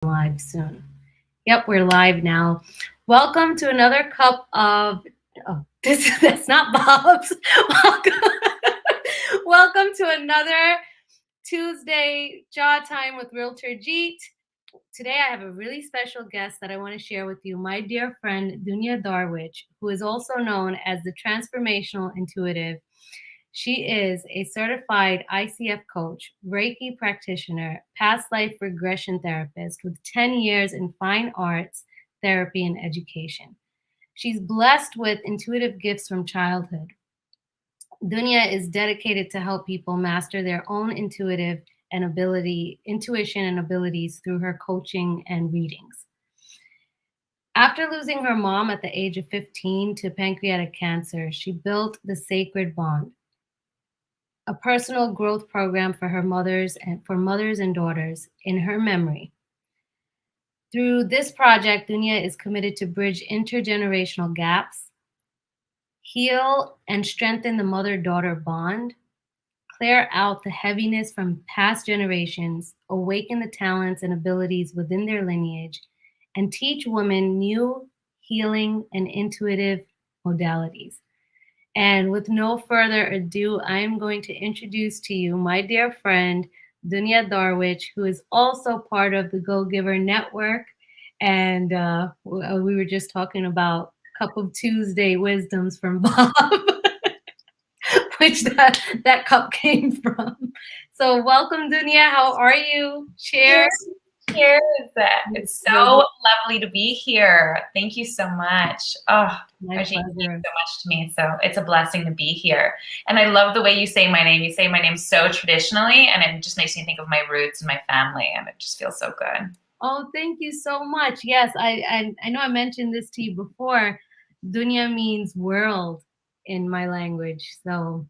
Live soon. Yep, we're live now. Welcome to another cup of that's not Bob's. Welcome, welcome to another Tuesday Jaw Time with Realtor Jeet. Today I have a really special guest that I want to share with you, my dear friend Dunia Darwiche, who is also known as the Transformational Intuitive. She is a certified ICF coach, Reiki practitioner, past life regression therapist with 10 years in fine arts, therapy, and education. She's blessed with intuitive gifts from childhood. Dunia is dedicated to help people master their own intuition and abilities through her coaching and readings. After losing her mom at the age of 15 to pancreatic cancer, she built the Sacred Bond, a personal growth program for her mothers and daughters in her memory. Through this project, Dunia is committed to bridge intergenerational gaps, heal and strengthen the mother-daughter bond, clear out the heaviness from past generations, awaken the talents and abilities within their lineage, and teach women new healing and intuitive modalities. And with no further ado, I am going to introduce to you my dear friend, Dunia Darwiche, who is also part of the Go Giver Network. And we were just talking about Cup of Tuesday wisdoms from Bob, which that cup came from. So welcome, Dunia. How are you? Cheers. Cheers. It's so lovely to be here. Thank you so much. Oh, Archie, you mean so much to me. So it's a blessing to be here. And I love the way you say my name. You say my name so traditionally, and it just makes me think of my roots and my family, and it just feels so good. Oh, thank you so much. Yes, I know I mentioned this to you before. Dunia means world in my language. So,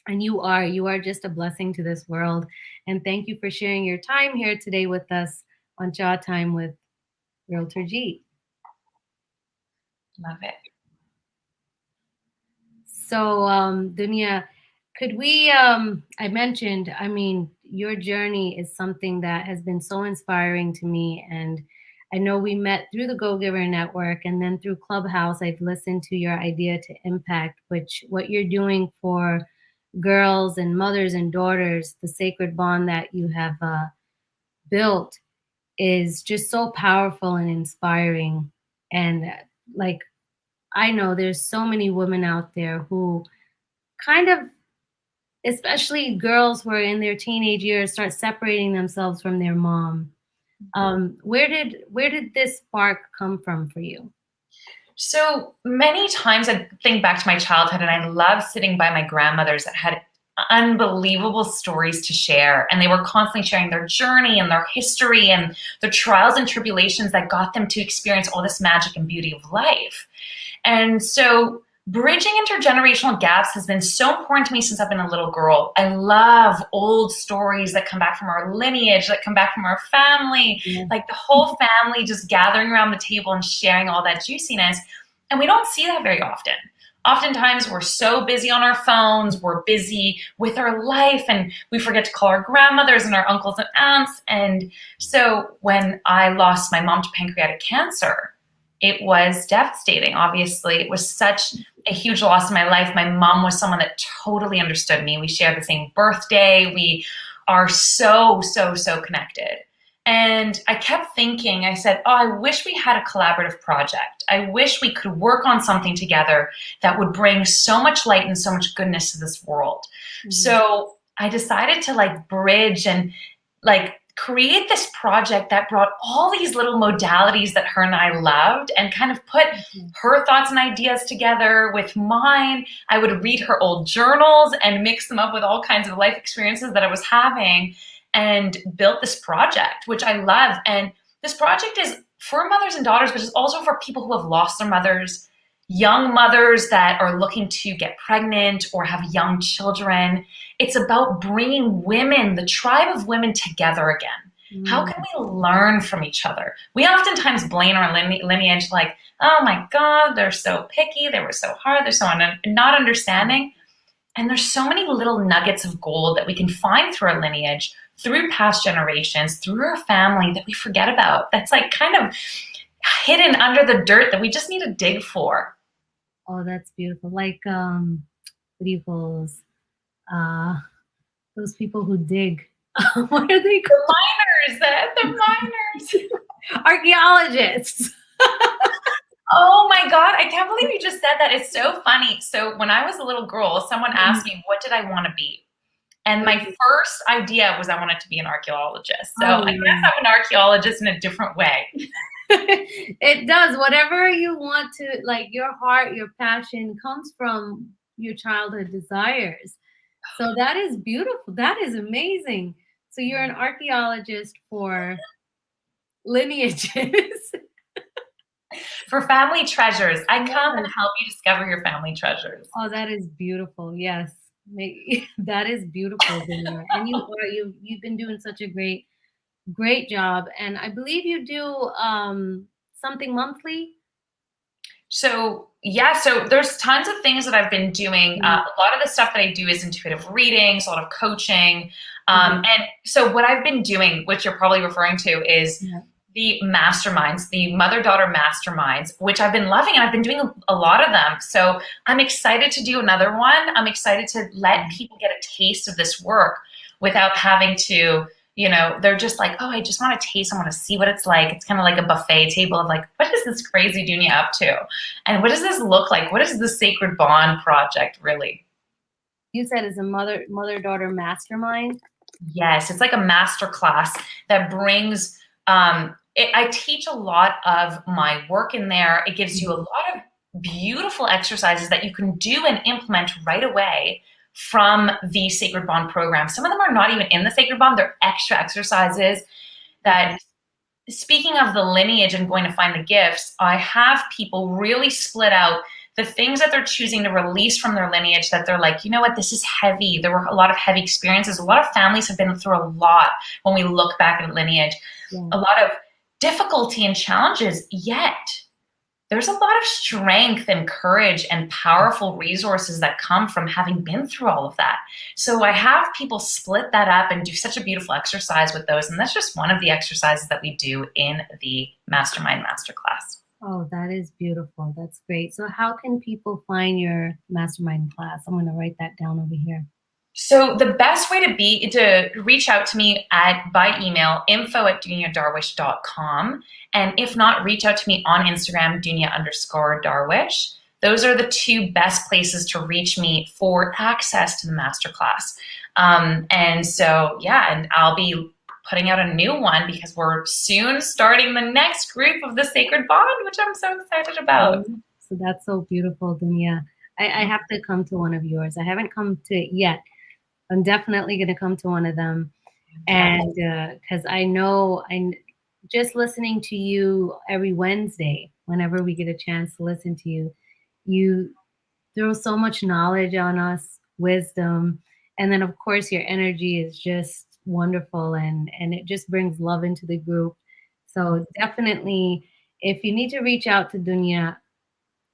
and you are just a blessing to this world. And thank you for sharing your time here today with us on Jaw Time with Realtor Jeet. Love it. So, Dunia, could we, I mentioned, your journey is something that has been so inspiring to me. And I know we met through the Go Giver Network, and then through Clubhouse, I've listened to your idea to impact, which what you're doing for girls and mothers and daughters, the sacred bond that you have built is just so powerful and inspiring. And I know there's so many women out there who kind of, especially girls who are in their teenage years, start separating themselves from their mom. Where did this spark come from for you? So many times I think back to my childhood, and I love sitting by my grandmothers that had unbelievable stories to share. And they were constantly sharing their journey and their history and the trials and tribulations that got them to experience all this magic and beauty of life. And so bridging intergenerational gaps has been so important to me since I've been a little girl. I love old stories that come back from our lineage, that come back from our family, like the whole family just gathering around the table and sharing all that juiciness. And we don't see that very often. Oftentimes we're so busy on our phones, we're busy with our life, and we forget to call our grandmothers and our uncles and aunts. And so when I lost my mom to pancreatic cancer, it was devastating. Obviously, it was such a huge loss in my life. My mom was someone that totally understood me. We share the same birthday. We are so connected. And I kept thinking, I said, oh, I wish we had a collaborative project. I wish we could work on something together that would bring so much light and so much goodness to this world. Mm-hmm. So I decided to bridge and create this project that brought all these little modalities that her and I loved and kind of put her thoughts and ideas together with mine. I would read her old journals and mix them up with all kinds of life experiences that I was having, and built this project, which I love. And this project is for mothers and daughters, but it's also for people who have lost their mothers, young mothers that are looking to get pregnant or have young children. It's about bringing women, the tribe of women, together again. How can we learn from each other? We oftentimes blame our lineage oh my God, they're so picky, they were so hard, they're so not understanding. And there's so many little nuggets of gold that we can find through our lineage, through past generations, through our family that we forget about. That's like kind of hidden under the dirt that we just need to dig for. Oh, that's beautiful. Like, what do you call those people who dig? What are they called? The miners. Archaeologists. Oh my God, I can't believe you just said that. It's so funny. So when I was a little girl, someone asked me, what did I want to be? And my first idea was I wanted to be an archaeologist. So I guess I'm an archaeologist in a different way. It does. Whatever you want to, like, your heart, your passion comes from your childhood desires. So that is beautiful. That is amazing. So you're an archaeologist for lineages. For family treasures. I come and help you discover your family treasures. Oh, that is beautiful. Yes. That is beautiful, Dunia. And you've been doing such a great job. And I believe you do something monthly. So yeah, so there's tons of things that I've been doing. A lot of the stuff that I do is intuitive readings, a lot of coaching. And so what I've been doing, which you're probably referring to, is the masterminds, the mother-daughter masterminds, which I've been loving, and I've been doing a lot of them. So I'm excited to do another one. I'm excited to let people get a taste of this work without having to, they're just like, oh, I just want to taste. I want to see what it's like. It's kind of like a buffet table of like, what is this crazy Dunia up to? And what does this look like? What is the Sacred Bond project really? You said it's a mother-daughter mastermind? Yes, it's like a master class that brings, I teach a lot of my work in there. It gives you a lot of beautiful exercises that you can do and implement right away from the Sacred Bond program. Some of them are not even in the Sacred Bond. They're extra exercises that, speaking of the lineage and going to find the gifts, I have people really split out the things that they're choosing to release from their lineage that they're like, you know what, this is heavy. There were a lot of heavy experiences. A lot of families have been through a lot when we look back at lineage. A lot of difficulty and challenges, yet there's a lot of strength and courage and powerful resources that come from having been through all of that. So I have people split that up and do such a beautiful exercise with those. And that's just one of the exercises that we do in the Mastermind Masterclass. Oh, that is beautiful. That's great. So how can people find your Mastermind class? I'm going to write that down over here. So the best way to reach out to me by email, info@duniadarwiche.com. And if not, reach out to me on Instagram, Dunia_Darwiche. Those are the two best places to reach me for access to the masterclass. And so, yeah, and I'll be putting out a new one because we're soon starting the next group of the Sacred Bond, which I'm so excited about. So that's so beautiful, Dunia. I have to come to one of yours. I haven't come to it yet. I'm definitely going to come to one of them. And because I know, just listening to you every Wednesday, whenever we get a chance to listen to you, you throw so much knowledge on us, wisdom. And then, of course, your energy is just wonderful. And it just brings love into the group. So definitely, if you need to reach out to Dunia,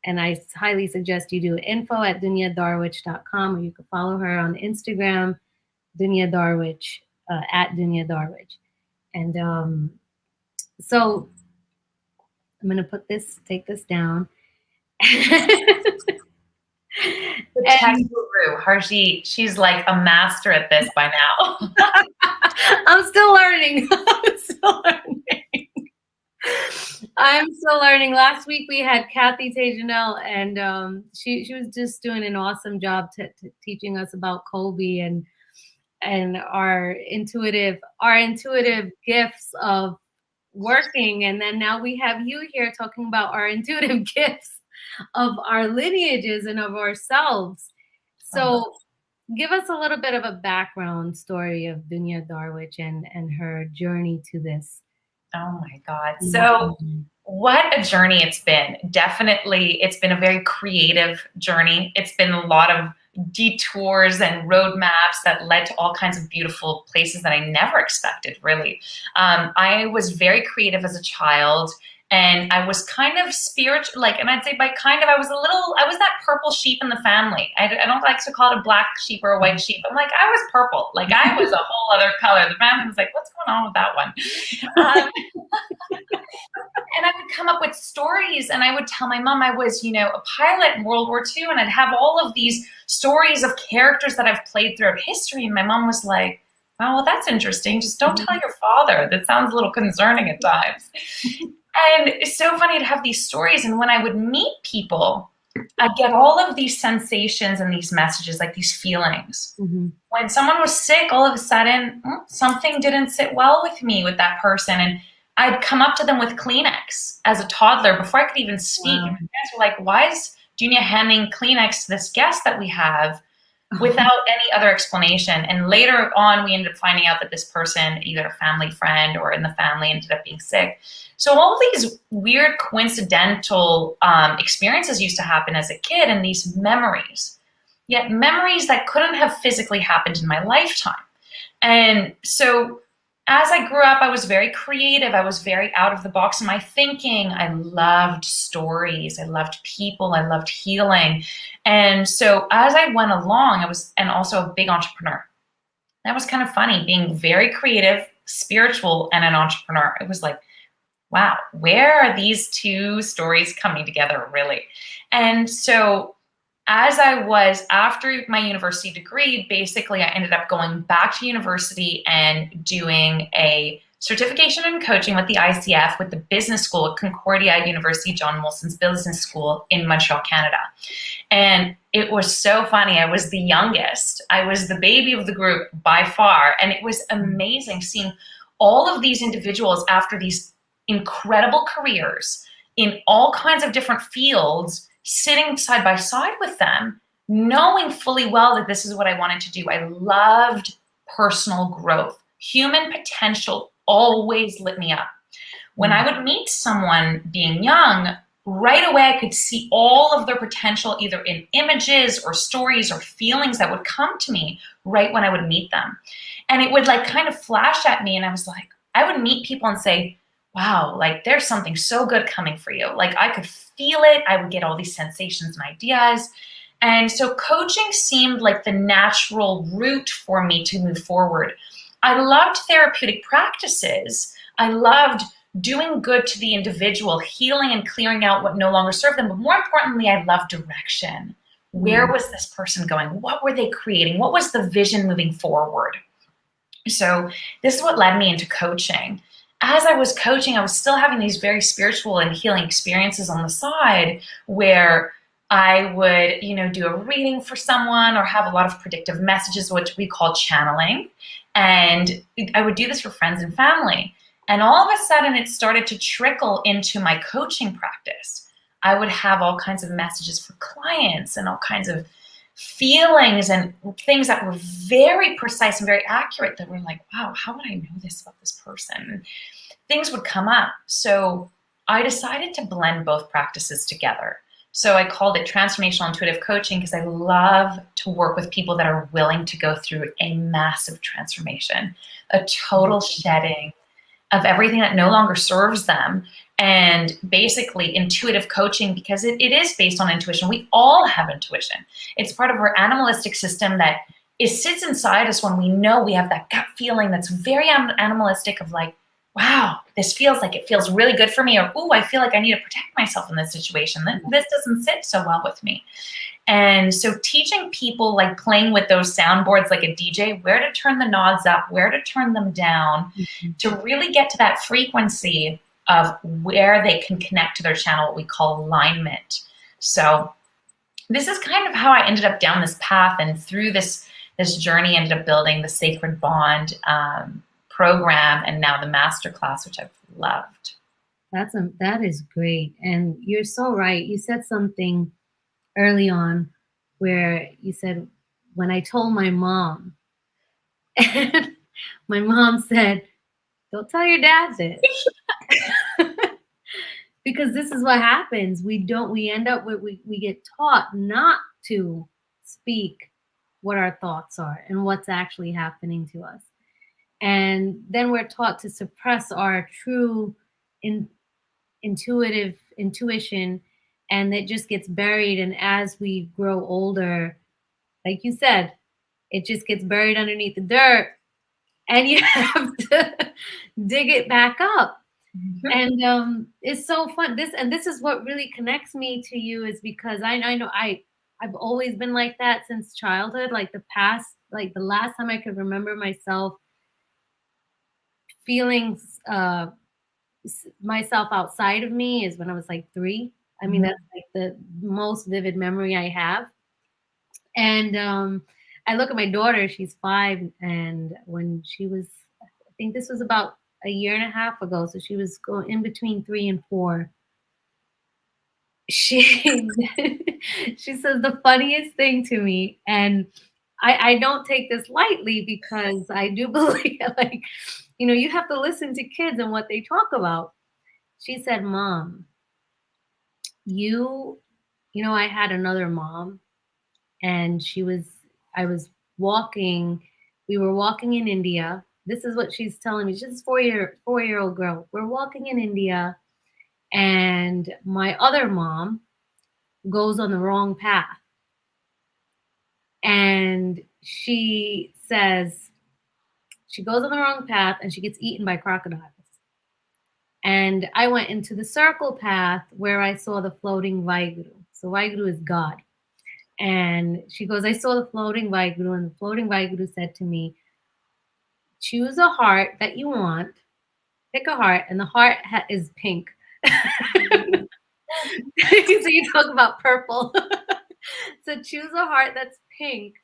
and I highly suggest you do info@duniadarwiche.com, or you can follow her on Instagram, Dunia Darwiche, @Dunia Darwiche. And so I'm going to take this down. The tech guru, Harjeet, she's like a master at this by now. I'm still learning. I'm still learning. Last week we had Kathy Tejanel, and she was just doing an awesome job teaching us about Kobe and our intuitive gifts of working. And then now we have you here talking about our intuitive gifts of our lineages and of ourselves. So give us a little bit of a background story of Dunia Darwiche and her journey to this. Oh my God. So what a journey it's been. Definitely, it's been a very creative journey. It's been a lot of detours and roadmaps that led to all kinds of beautiful places that I never expected, really. I was very creative as a child, And I was kind of spiritual, like, and I'd say by kind of, I was that purple sheep in the family. I don't like to call it a black sheep or a white sheep. I'm like, I was purple. Like, I was a whole other color. The family was like, what's going on with that one? And I would come up with stories, and I would tell my mom I was, a pilot in World War II, and I'd have all of these stories of characters that I've played throughout history. And my mom was like, oh, well, that's interesting. Just don't tell your father. That sounds a little concerning at times. And it's so funny to have these stories. And when I would meet people, I'd get all of these sensations and these messages, like these feelings. Mm-hmm. When someone was sick, all of a sudden, something didn't sit well with me with that person. And I'd come up to them with Kleenex as a toddler before I could even speak. Wow. And my parents were like, why is Dunia handing Kleenex to this guest that we have without any other explanation? And later on, we ended up finding out that this person, either a family friend or in the family, ended up being sick. So all these weird coincidental experiences used to happen as a kid, and these memories, yet memories that couldn't have physically happened in my lifetime. And so as I grew up, I was very creative. I was very out of the box in my thinking. I loved stories. I loved people. I loved healing. And so as I went along, and also a big entrepreneur. That was kind of funny, being very creative, spiritual, and an entrepreneur. It was like, wow, where are these two stories coming together, really? And so as I was, after my university degree, basically I ended up going back to university and doing a certification in coaching with the ICF, with the business school at Concordia University, John Molson's business school in Montreal, Canada. And it was so funny. I was the youngest. I was the baby of the group by far. And it was amazing seeing all of these individuals after these incredible careers in all kinds of different fields, sitting side by side with them, knowing fully well that this is what I wanted to do. I loved personal growth. Human potential always lit me up. When I would meet someone being young, right away I could see all of their potential, either in images or stories or feelings that would come to me right when I would meet them. And it would like kind of flash at me, and I was like, I would meet people and say, wow, like there's something so good coming for you. Like I could feel it. I would get all these sensations and ideas. And so coaching seemed like the natural route for me to move forward. I loved therapeutic practices. I loved doing good to the individual, healing and clearing out what no longer served them. But more importantly, I loved direction. Where was this person going? What were they creating? What was the vision moving forward? So this is what led me into coaching. As I was coaching, I was still having these very spiritual and healing experiences on the side where I would, do a reading for someone or have a lot of predictive messages, which we call channeling. And I would do this for friends and family. And all of a sudden, it started to trickle into my coaching practice. I would have all kinds of messages for clients and all kinds of feelings and things that were very precise and very accurate that were like, wow, how would I know this about this person? And things would come up. So I decided to blend both practices together. So I called it Transformational Intuitive Coaching because I love to work with people that are willing to go through a massive transformation, a total shedding of everything that no longer serves them. And basically intuitive coaching, because it is based on intuition. We all have intuition. It's part of our animalistic system that sits inside us when we know we have that gut feeling that's very animalistic of like, wow, this feels like it feels really good for me. Or, ooh, I feel like I need to protect myself in this situation. This doesn't sit so well with me. And so teaching people, like playing with those soundboards like a DJ, where to turn the knobs up, where to turn them down, to really get to that frequency of where they can connect to their channel, what we call alignment. So this is kind of how I ended up down this path, and through this journey ended up building the Sacred Bond program, and now the masterclass, which I've loved. That is great. And you're so right. You said something early on where you said, when I told my mom, and my mom said, don't tell your dad this. Because this is what happens. We end up with, we get taught not to speak what our thoughts are and what's actually happening to us. And then we're taught to suppress our true intuition, and it just gets buried. And as we grow older, like you said, it just gets buried underneath the dirt, and you have to dig it back up. And it's so fun. This is what really connects me to you, is because I know I've always been like that since childhood. Like the last time I could remember myself feeling myself outside of me is when I was like 3. I mean, that's like the most vivid memory I have. And I look at my daughter, she's 5, and when she was, I think this was about a year and a half ago, so she was going in between 3 and 4. She she says the funniest thing to me, and I don't take this lightly, because I do believe, like, you have to listen to kids and what they talk about. She said, "Mom, I had another mom, and I was walking, we were walking in India." This is what she's telling me. She's a 4-year-old girl. We're walking in India, and my other mom goes on the wrong path. And she says she goes on the wrong path and she gets eaten by crocodiles. And I went into the circle path where I saw the floating Vaheguru. So Vaheguru is God. And she goes, I saw the floating Vaheguru, and the floating Vaheguru said to me, choose a heart that you want, pick a heart, and the heart is pink. So you talk about purple. So choose a heart that's pink.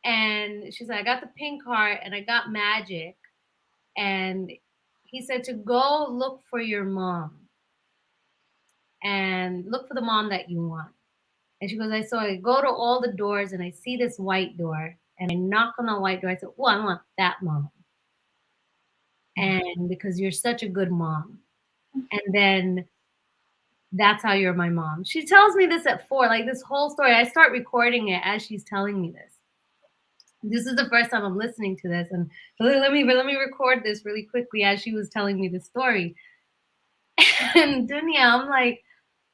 And she said, I got the pink heart and I got magic. And he said to go look for your mom and look for the mom that you want. And she goes, I go to all the doors and I see this white door, and I knock on the white door. I said, oh, I want that mom. And because you're such a good mom. And then that's how you're my mom. She tells me this at 4, like this whole story. I start recording it as she's telling me this. This is the first time I'm listening to this, and let me record this really quickly as she was telling me the story. And Dunia, I'm like,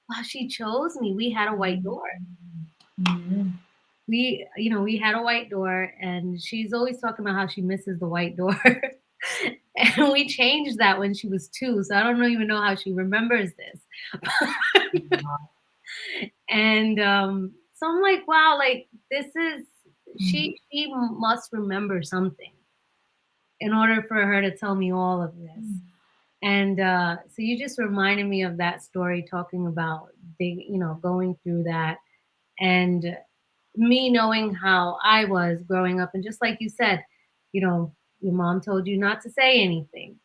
wow, she chose me. We had a white door. Mm-hmm. We had a white door, and she's always talking about how she misses the white door. And we changed that when she was 2, so I don't even know how she remembers this. And so I'm like, wow, like this is, she must remember something in order for her to tell me all of this. And so you just reminded me of that story, talking about going through that, and me knowing how I was growing up. And just like you said, your mom told you not to say anything,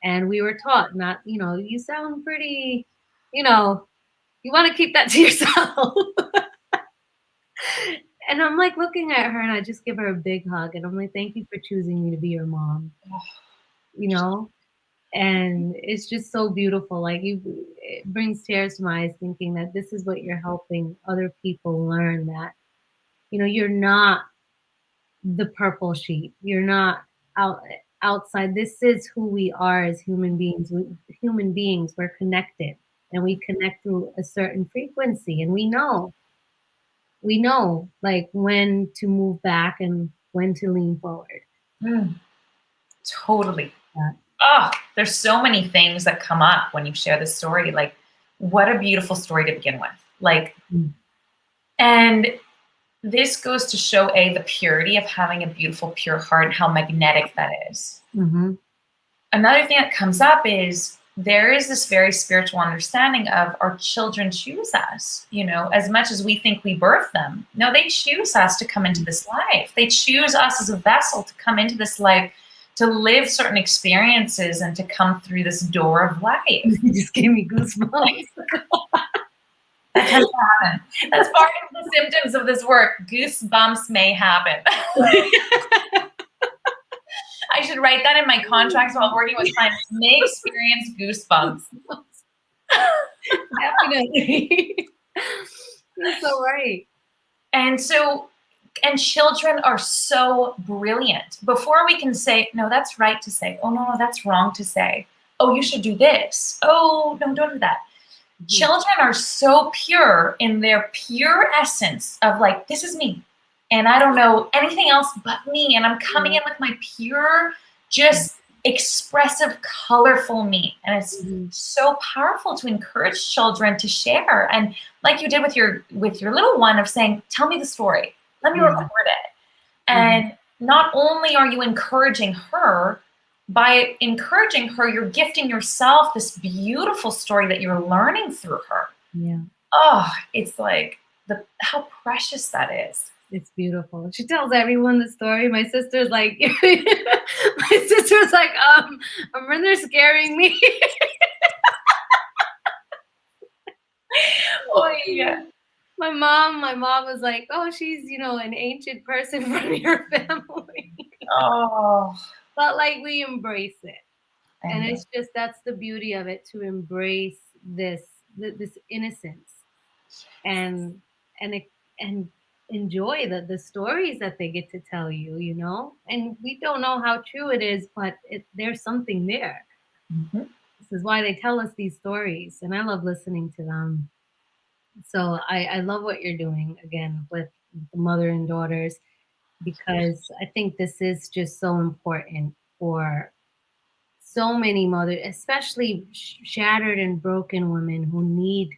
and we were taught not, you sound pretty, you want to keep that to yourself. And I'm like looking at her, and I just give her a big hug, and I'm like, thank you for choosing me to be your mom. And it's just so beautiful. Like it brings tears to my eyes thinking that this is what you're helping other people learn, that, you're not the purple sheep. You're not outside. This is who we are as human beings. We're connected, and we connect through a certain frequency, and we know like when to move back and when to lean forward. Totally. Yeah. There's so many things that come up when you share this story. Like, what a beautiful story to begin with. Like, and this goes to show the purity of having a beautiful, pure heart, and how magnetic that is. Mm-hmm. Another thing that comes up is there is this very spiritual understanding of our children choose us, as much as we think we birth them. No, they choose us to come into this life. They choose us as a vessel to come into this life, to live certain experiences, and to come through this door of life. You just gave me goosebumps. That tends to happen. That's part of the symptoms of this work. Goosebumps may happen. I should write that in my contracts while working with clients. May experience goosebumps. Definitely. You're so right. And children are so brilliant. Before we can say, no, that's right to say. Oh, no, that's wrong to say. oh, you should do this. Oh, no, don't do that. Children are so pure in their pure essence of like, this is me. And I don't know anything else but me. And I'm coming in with my pure, just expressive, colorful me. And it's so powerful to encourage children to share. And like you did with your little one of saying, tell me the story. Let me record it. And not only are you encouraging her, by encouraging her, you're gifting yourself this beautiful story that you're learning through her. Yeah. Oh, it's like how precious that is. It's beautiful. She tells everyone the story. My sister's like, they're scaring me. Oh yeah. My mom was like, oh, she's, an ancient person from your family. Oh. But like we embrace it. And it's just, that's the beauty of it, to embrace this innocence and enjoy the stories that they get to tell you, and we don't know how true it is, but there's something there. This is why they tell us these stories, and I love listening to them. So I love what you're doing again with the mother and daughters, because I think this is just so important for so many mothers, especially shattered and broken women who need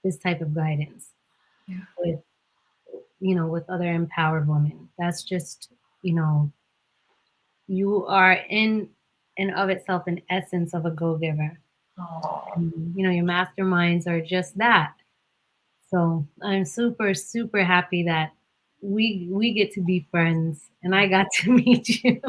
this type of guidance with other empowered women. That's just, you are in and of itself an essence of a go-giver. And, your masterminds are just that. So I'm super, super happy that we get to be friends, and I got to meet you.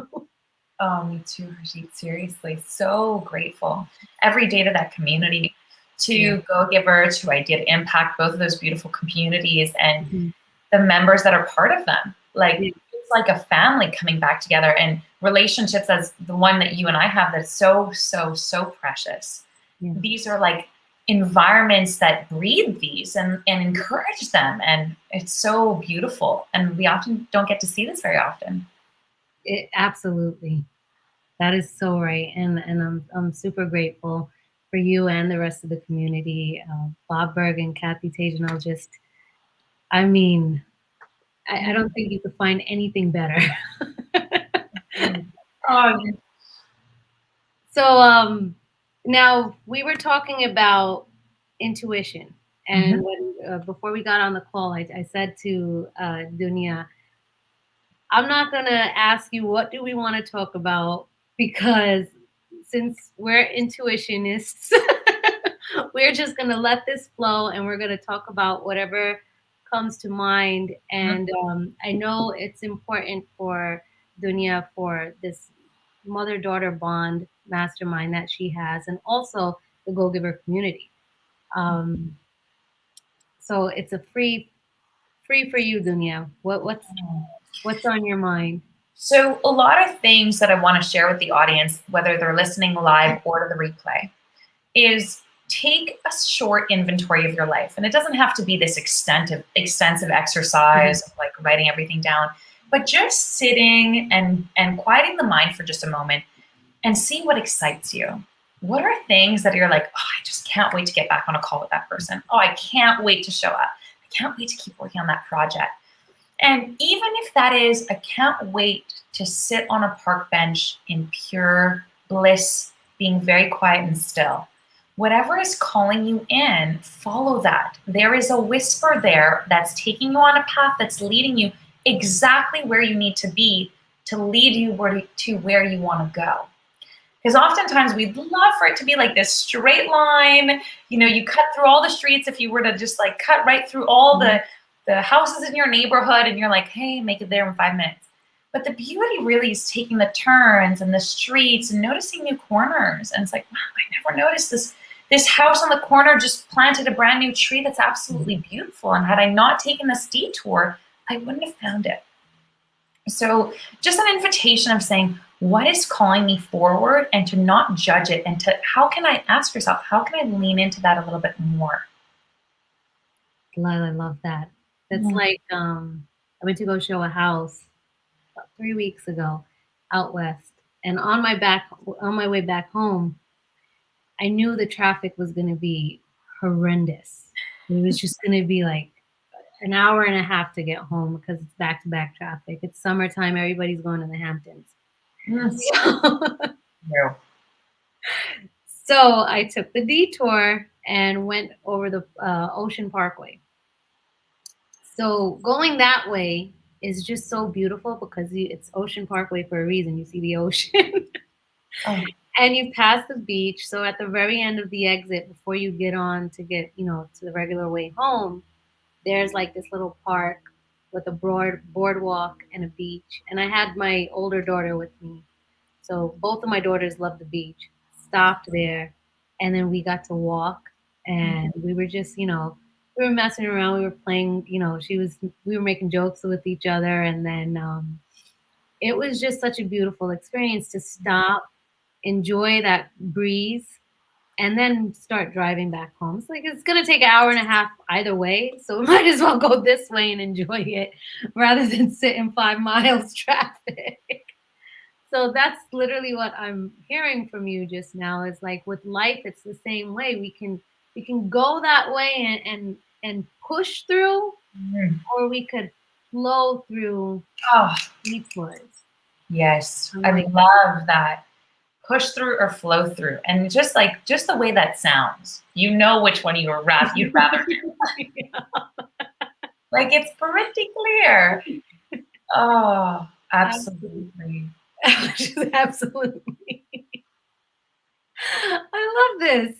Oh, me too, Jeet. Seriously, so grateful every day to that community, to Go Giver, to Idea to Impact, both of those beautiful communities, and the members that are part of them. Like it's like a family coming back together, and relationships as the one that you and I have that's so, so, so precious. These are like environments that breed these and encourage them, and it's so beautiful. And we often don't get to see this very often. Absolutely. That is so right. And I'm super grateful for you and the rest of the community. Bob Berg and Kathy Tajanel, just, I don't think you could find anything better. So now we were talking about intuition. And before we got on the call, I said to Dunia, I'm not going to ask you what do we want to talk about, because since we're intuitionists, we're just going to let this flow, and we're going to talk about whatever comes to mind. And I know it's important for Dunia, for this mother-daughter bond mastermind that she has, and also the Go Giver community. So it's a free for you, Dunia. What's on your mind? So a lot of things that I want to share with the audience, whether they're listening live or to the replay, is take a short inventory of your life. And it doesn't have to be this extensive exercise of like writing everything down, but just sitting and quieting the mind for just a moment and see what excites you. What are things that you're like, oh, I just can't wait to get back on a call with that person. Oh, I can't wait to show up. I can't wait to keep working on that project. And even if that is, I can't wait to sit on a park bench in pure bliss, being very quiet and still. Whatever is calling you in, follow that. There is a whisper there that's taking you on a path that's leading you exactly where you need to be to lead you to where you want to go. Because oftentimes we'd love for it to be like this straight line. You cut through all the streets. If you were to just like cut right through all the houses in your neighborhood, and you're like, hey, make it there in 5 minutes. But the beauty really is taking the turns and the streets and noticing new corners. And it's like, wow, I never noticed this house on the corner just planted a brand new tree that's absolutely beautiful. And had I not taken this detour, I wouldn't have found it. So just an invitation of saying, what is calling me forward, and to not judge it, and to ask yourself, how can I lean into that a little bit more? I love that. That's like, I went to go show a house about 3 weeks ago out west. And on my way back home, I knew the traffic was going to be horrendous. It was just going to be like an hour and a half to get home because it's back-to-back traffic. It's summertime. Everybody's going to the Hamptons. No. So I took the detour and went over the Ocean Parkway. So going that way is just so beautiful because it's Ocean Parkway for a reason. You see the ocean. Oh. And you pass the beach. So at the very end of the exit, before you get on to get, to the regular way home, there's like this little park with a broad boardwalk and a beach. And I had my older daughter with me. So both of my daughters love the beach. Stopped there, and then we got to walk, and we were just, we were messing around. We were playing, we were making jokes with each other, and then it was just such a beautiful experience to stop, enjoy that breeze, and then start driving back home. It's like it's gonna take an hour and a half either way, so we might as well go this way and enjoy it rather than sit in 5 miles traffic. So that's literally what I'm hearing from you just now. Is like with life, it's the same way. We can go that way and push through, or we could flow through detours. Yes, I love that. Push through or flow through, and just the way that sounds, which one you'd rather do. Yeah. Like it's pretty clear. Oh, absolutely. Absolutely. I love this.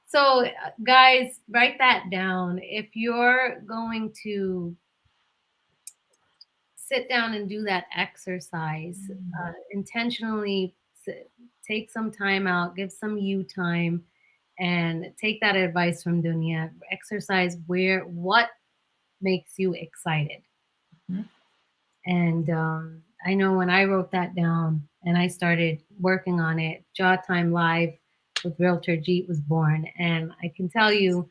So, guys, write that down. If you're going to sit down and do that exercise, intentionally take some time out, give some you time, and take that advice from Dunia. Exercise what makes you excited. Mm-hmm. And I know when I wrote that down and I started working on it, Jaw Time Live with Realtor Jeet was born. And I can tell you,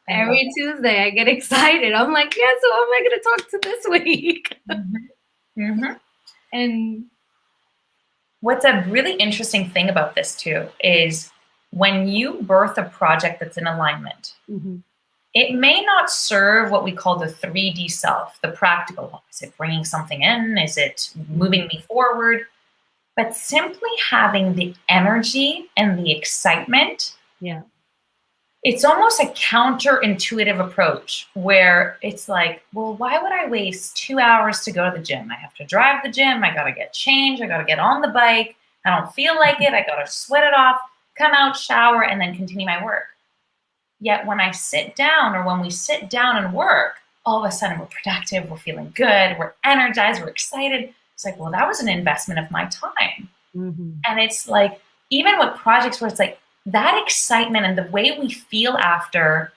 every Tuesday I get excited. I'm like, yeah, so what am I going to talk to this week? And what's a really interesting thing about this too is when you birth a project that's in alignment, it may not serve what we call the 3D self, the practical. Is it bringing something in? Is it moving me forward? But simply having the energy and the excitement, it's almost a counterintuitive approach where it's like, well, why would I waste 2 hours to go to the gym? I have to drive the gym. I got to get changed. I got to get on the bike. I don't feel like it. I got to sweat it off, come out, shower, and then continue my work. Yet when I sit down, or when we sit down and work, all of a sudden we're productive, we're feeling good, we're energized, we're excited. It's like, well, that was an investment of my time. And it's like, even with projects where it's like that excitement and the way we feel after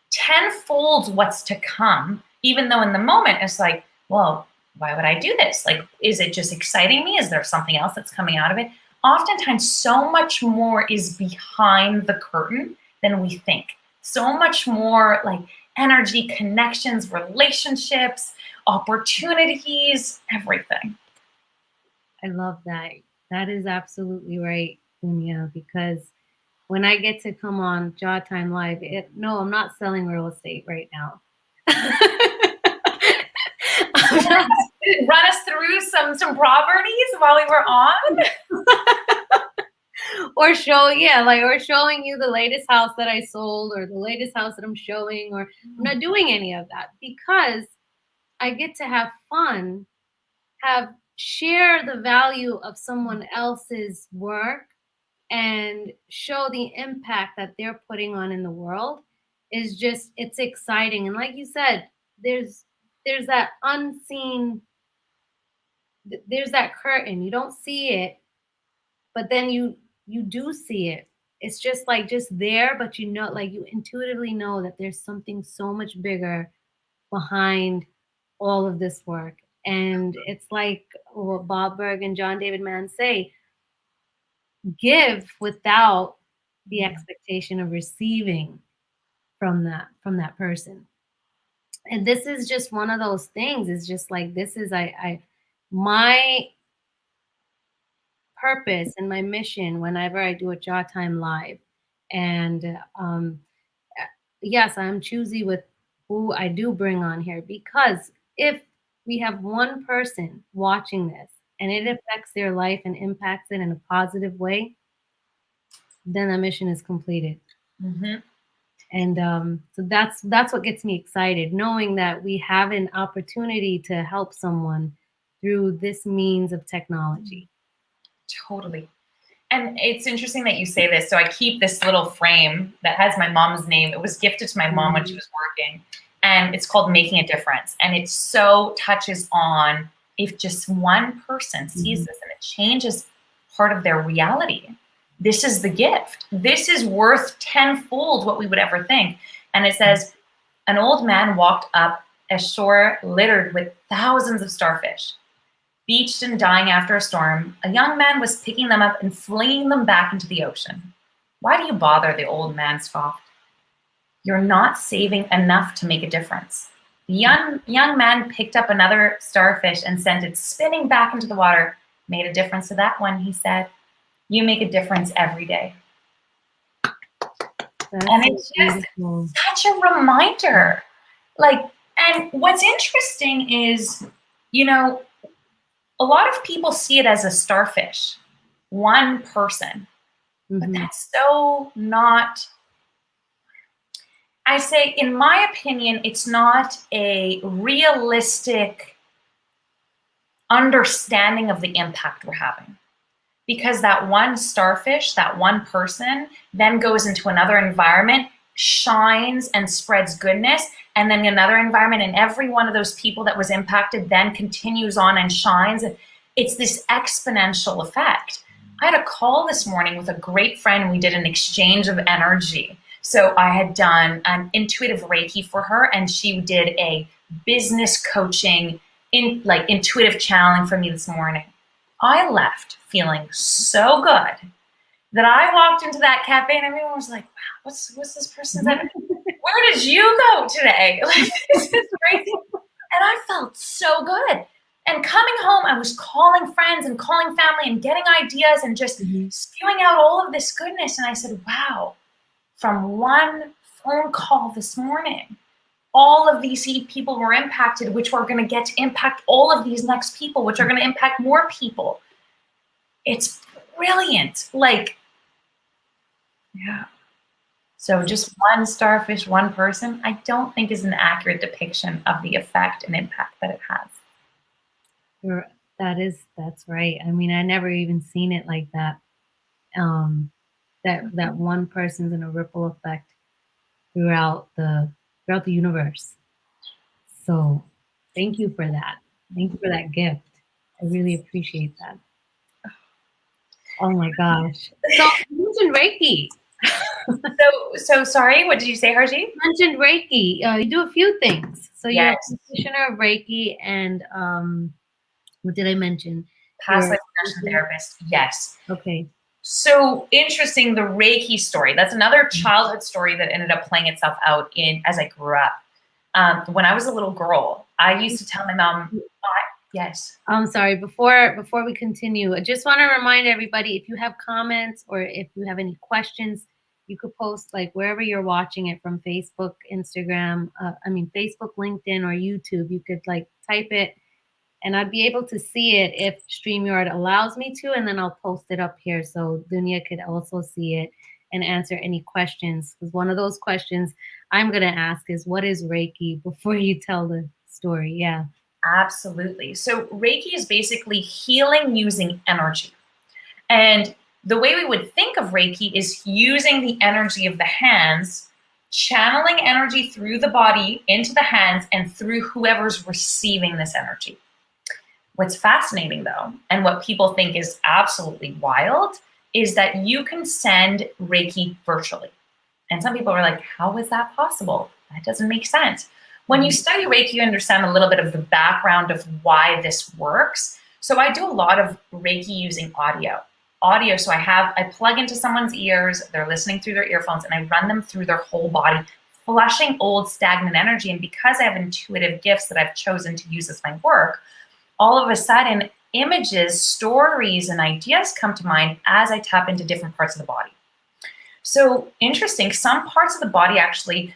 tenfolds what's to come, even though in the moment it's like, well, why would I do this? Like, is it just exciting me? Is there something else that's coming out of it? Oftentimes, so much more is behind the curtain than we think. So much more like energy, connections, relationships, opportunities, everything. I love that. That is absolutely right, Dunia, because when I get to come on Jaw Time Live, no, I'm not selling real estate right now. Run us through some properties while we were on. Or showing you the latest house that I sold, or the latest house that I'm showing, or I'm not doing any of that because I get to have fun, share the value of someone else's work, and show the impact that they're putting on in the world. It's exciting. And like you said, there's that unseen, there's that curtain. You don't see it, but then you do see it. It's just there, but you intuitively know that there's something so much bigger behind all of this work. And it's like what Bob Berg and John David Mann say, give without the expectation of receiving from that person. And this is just one of those things. It's just like, this is my purpose and my mission whenever I do a Jaw Time Live. And yes, I'm choosy with who I do bring on here, because if we have one person watching this and it affects their life and impacts it in a positive way, then the mission is completed. Mm-hmm. And so that's what gets me excited, knowing that we have an opportunity to help someone through this means of technology. Totally. And it's interesting that you say this. So I keep this little frame that has my mom's name. It was gifted to my mom when she was working, and it's called Making a Difference. And it so touches on if just one person sees this and it changes part of their reality. This is the gift. This is worth tenfold what we would ever think. And it says, an old man walked up a shore littered with thousands of starfish. Beached and dying after a storm, a young man was picking them up and flinging them back into the ocean. Why do you bother? The old man scoffed. You're not saving enough to make a difference. The young man picked up another starfish and sent it spinning back into the water. Made a difference to that one, he said. You make a difference every day. And it's just such a reminder. Like, and what's interesting is, you know, a lot of people see it as a starfish, one person, but that's so not, I say, in my opinion, it's not a realistic understanding of the impact we're having. Because that one starfish, that one person, then goes into another environment, shines and spreads goodness, and then another environment, and every one of those people that was impacted then continues on and shines. It's this exponential effect. I had a call this morning with a great friend. We did an exchange of energy. So I had done an intuitive Reiki for her, and she did a business coaching, intuitive channeling for me this morning. I left feeling so good that I walked into that cafe and everyone was like, wow, what's this person's energy? Where did you go today? Like, this is crazy. And I felt so good. And coming home, I was calling friends and calling family and getting ideas and just spewing out all of this goodness. And I said, wow, from one phone call this morning, all of these people were impacted, which we're going to get to impact all of these next people, which are going to impact more people. It's brilliant. Like, yeah. So just one starfish, one person, I don't think is an accurate depiction of the effect and impact that it has. That's right. I mean, I never even seen it like that. That one person's in a ripple effect throughout the universe. So thank you for that. Thank you for that gift. I really appreciate that. Oh my gosh. So you mentioned Reiki. So sorry, what did you say, Harjeet? You mentioned Reiki. You do a few things. So Yes. you're a practitioner of Reiki, and what did I mention? Past life regression therapist. Yes. Okay. So interesting, the Reiki story. That's another childhood story that ended up playing itself out as I grew up. When I was a little girl, I used to tell my mom, yes. I'm sorry, before we continue, I just want to remind everybody, if you have comments or if you have any questions, you could post like wherever you're watching it from, Facebook, Instagram, Facebook, LinkedIn, or YouTube. You could like type it, and I'd be able to see it if StreamYard allows me to, and then I'll post it up here so Dunia could also see it and answer any questions. Because one of those questions I'm going to ask is, what is Reiki, before you tell the story? Yeah. Absolutely. So Reiki is basically healing using energy. And the way we would think of Reiki is using the energy of the hands, channeling energy through the body into the hands and through whoever's receiving this energy. What's fascinating, though, and what people think is absolutely wild, is that you can send Reiki virtually. And some people are like, how is that possible? That doesn't make sense. When you study Reiki, you understand a little bit of the background of why this works. So I do a lot of Reiki using audio. So I plug into someone's ears, they're listening through their earphones, and I run them through their whole body, flushing old stagnant energy. And because I have intuitive gifts that I've chosen to use as my work, all of a sudden images, stories, and ideas come to mind as I tap into different parts of the body. So interesting, some parts of the body actually,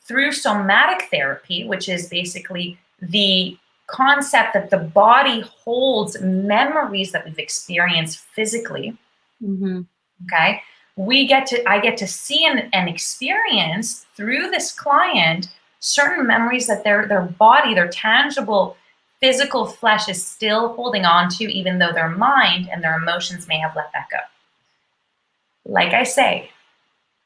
through somatic therapy, which is basically the concept that the body holds memories that we've experienced physically. Mm-hmm. Okay. I get to see and experience through this client certain memories that their body, their tangible physical flesh is still holding on to, even though their mind and their emotions may have let that go. Like I say,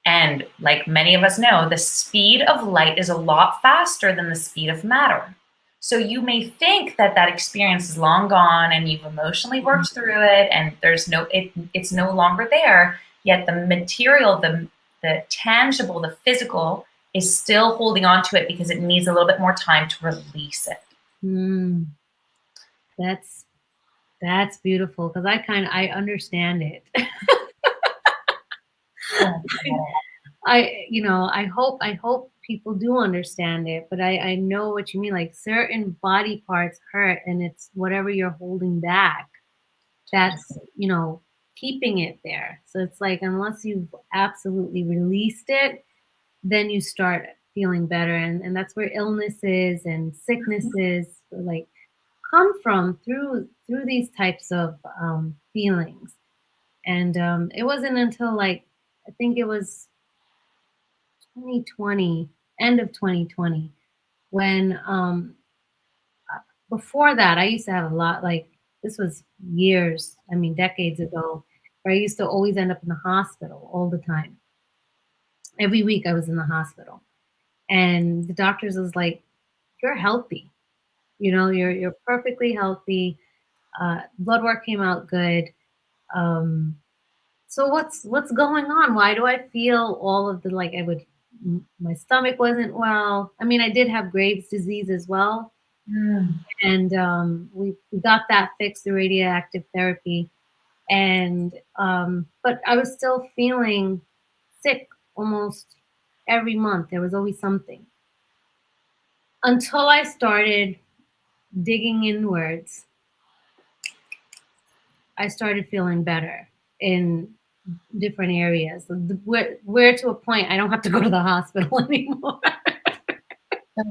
and like many of us know, the speed of light is a lot faster than the speed of matter. So you may think that that experience is long gone and you've emotionally worked through it and it's no longer there, yet the material, the tangible, the physical is still holding on to it because it needs a little bit more time to release it. That's beautiful, because I understand it. I hope people do understand it, but I know what you mean. Like, certain body parts hurt, and it's whatever you're holding back that's keeping it there. So it's like, unless you've absolutely released it, then you start feeling better, and that's where illnesses and sicknesses like come from, through these types of feelings. And it wasn't until, like, I think it was 2020, end of 2020, when before that I used to have a lot, like, this was years, I mean decades ago, where I used to always end up in the hospital all the time. Every week I was in the hospital, and the doctors was like, "You're healthy, you're perfectly healthy. Blood work came out good. So what's going on? Why do I feel all of the, like, my stomach wasn't well. I mean, I did have Graves' disease as well, and we got that fixed through radioactive therapy, and but I was still feeling sick almost every month. There was always something, until I started digging inwards. I started feeling better in different areas. Where to a point I don't have to go to the hospital anymore.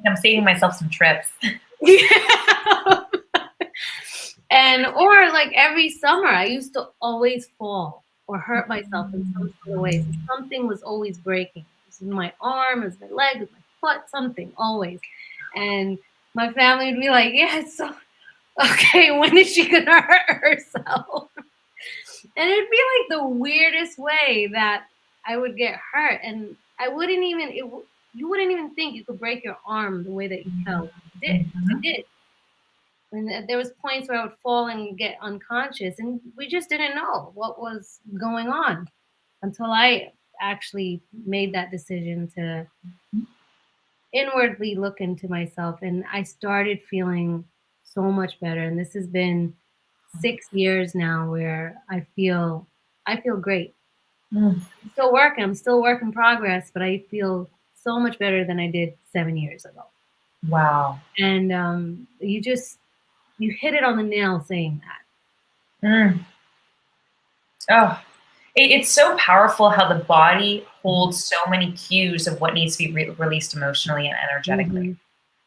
I'm saving myself some trips. Yeah. Or like every summer, I used to always fall or hurt myself in some sort of way. So something was always breaking. It was my arm, it was my leg, it was my foot, something always. And my family would be like, "Yeah, so okay, when is she gonna hurt herself?" And it'd be like the weirdest way that I would get hurt, and I wouldn't even you wouldn't even think you could break your arm the way that you felt. I did. And there was points where I would fall and get unconscious, and we just didn't know what was going on until I actually made that decision to inwardly look into myself, and I started feeling so much better. And this has been 6 years now where I feel great. I'm still work in progress, but I feel so much better than I did 7 years ago. Wow. And you hit it on the nail saying that. Oh, it's so powerful how the body holds so many cues of what needs to be released emotionally and energetically.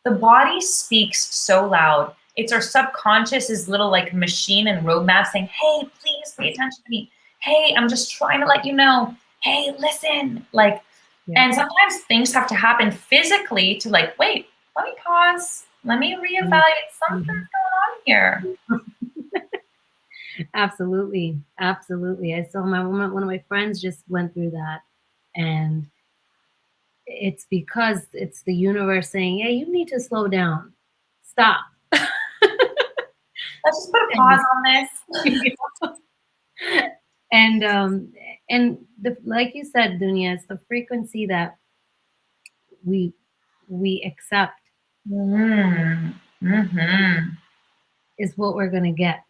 The body speaks so loud. It's our subconscious, little like machine and roadmap saying, "Hey, please pay attention to me. Hey, I'm just trying to let you know. Hey, listen." Like, and sometimes things have to happen physically to, like, wait, let me pause. Let me reevaluate. Something's going on here. Absolutely. I saw one of my friends just went through that, and it's because it's the universe saying, "Yeah, you need to slow down. Stop. Let's just put a pause on this." And like you said, Dunia, it's the frequency that we accept is what we're going to get.